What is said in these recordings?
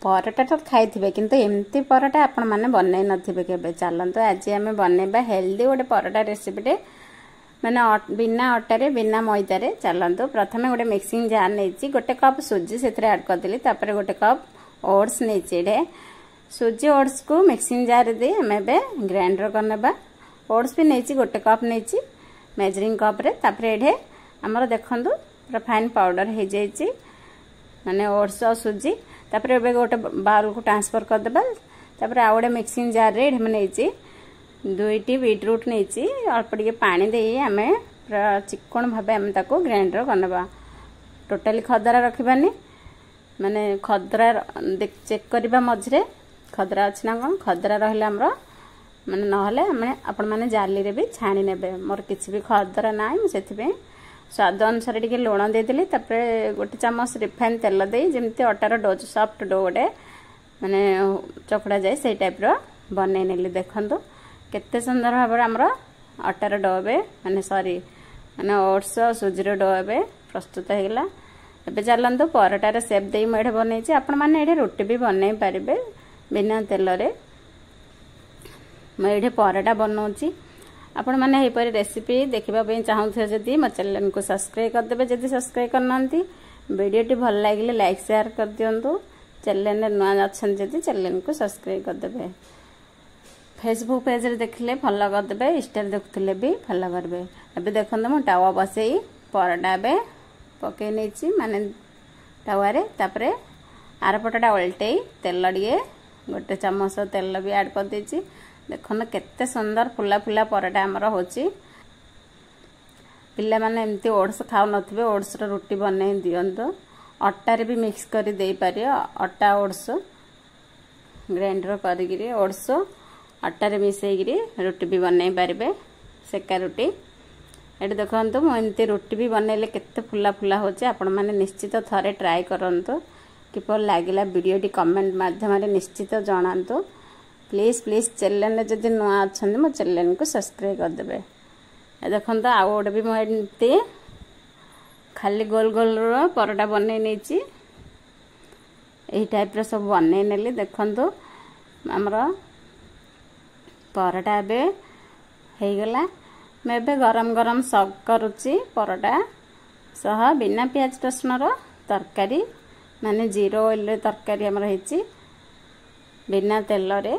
परोटा तो खाई किंतु एमती परोटा आपण माने बनई नथिबे केबे। चलंतु आज आम बनैबा हेल्दी गोटे परोटा रेसिपीटे माने बिना अटारे बिना मैदारे। चलंतु प्रथमे गोटे मिक्सिंग जार नहीं गोटे कप सुजी से ऐड करदेली तापर गोटे कप ओट्स नहीं सुजी ओट्स को मिक्सिंग जार दे आम ग्राइंडर करनेबा। ओट्स भी नहीं गोटे कप नहीं मेजरिंग कप रे तापर एठे हमर देखंतु पूरा फाइन पाउडर हो जाइए माने ओट्स और सुजी। तापर ए गोटे बाउल को ट्रांसफर करदेबा। तापर आ गोटे मिक्सिंग जार रे नहीं दुईटी बीटरूट नहीं अल्प टे पानी दे आम पूरा चिकन भाव आम ताको ग्राइंडर करनेबा। टोटाली खदरा रखबानी माने खदरा चेक करबा मझरे खदरा अच्छी ना कौन खदरा रहा आमर माने नहले आपण मैंने जाली रे भी छाणी नेबे। मोर किसी भी खदरा ना से स्वाद अनुसार टे लुण देदेली। गोटे चामच रिफाइन तेल दे जमती अटार डो सॉफ्ट डो गोटे माने चकड़ा जाए से टाइप रो बनई नेली। देखंतु केते सुंदर भाव आमर अटार डो बे माने सॉरी माने ओट्स सुजीर डो बे प्रस्तुत होगला। एबे चलंतु परोटार सेप दे मुझे बनई आपण मैंने ये रोटी भी बनई पारे बिना तेल रे। मुझे परोटा बनाऊँगी आपण मैंने यहीपर रेसिपी देखा चाहूथे जदि मो चैनल को सब्सक्राइब करदे। जदि सब्सक्राइब करना वीडियो भल लगे लाइक शेयर कर दिंतु। चैनल नुआ अच्छा जदि चैनल को सब्सक्राइब करदे। फेसबुक पेज रे देखले फॉलो करदे इंस्टा देखुले भी फॉलो करबे। अबे देखंतु मो टावा बसई परोटा बे पके नेछि माने टावा रे तापरे आर पटटा उल्टेई तेल दिए गोटे चामच तेल भी ऐड कर देछि। देखो केते सुंदर फुला फुला परोटा आमर होची। पिला माने एमती ओट्स खाउ नथिबे ओट्स रो रोटी बनै दियंतो। अट्टा रे भी मिक्स करी दे पारियो। अट्टा ओट्स ग्राइंडर करी ओट्स अट्टा रे मिसैगिरी रोटी भी बनै पारिबे सेका रोटी। एटे देखंतु मो एमती रोटी भी बनैले केते फुला फुला होची। आपण माने निश्चित थरे ट्राई करंतु किपर लागिला वीडियोटी कमेंट माध्यम रे निश्चित जणांतु। प्लीज प्लीज चैनल जदि नुआ अच्छा मो चैनल को सब्सक्राइब करदे। देखो तो आउ गोटे भी मुझे खाली गोल गोल परोटा बनई नहीं यही टाइप सब बनई नेली। देखो आमर परोटा एबे हो गला। मैं एबे गरम गरम सर्व करुच्ची परोटा सह बिना प्याज रसुन तरकारी माने जीरो ऑयल तरकारी आमर होइची बिना तेल रे।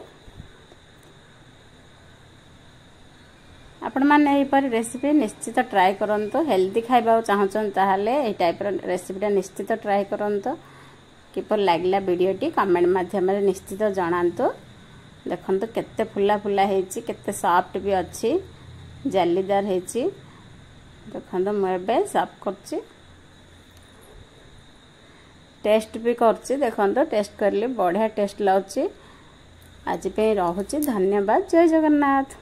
आपण मैंने यहीपर रेसिपी निश्चित ट्राई करंतु। हेल्दी खाइबा चाहछन ताहाले एही टाइप रो रेसिपीटा निश्चित ट्राई करंतु। किपर लागला वीडियोटी कमेंट माध्यम रे निश्चित जणांतु। देखंतु केते फुला फुला हेची केते सॉफ्ट भी अछि जालीदार हेची। देखंतु म एबे सर्व करछि टेस्ट भी करछि। देखंतु टेस्ट करले बढ़िया टेस्ट लाउछि। आज पे रहूछि धन्यवाद। जय जगन्नाथ।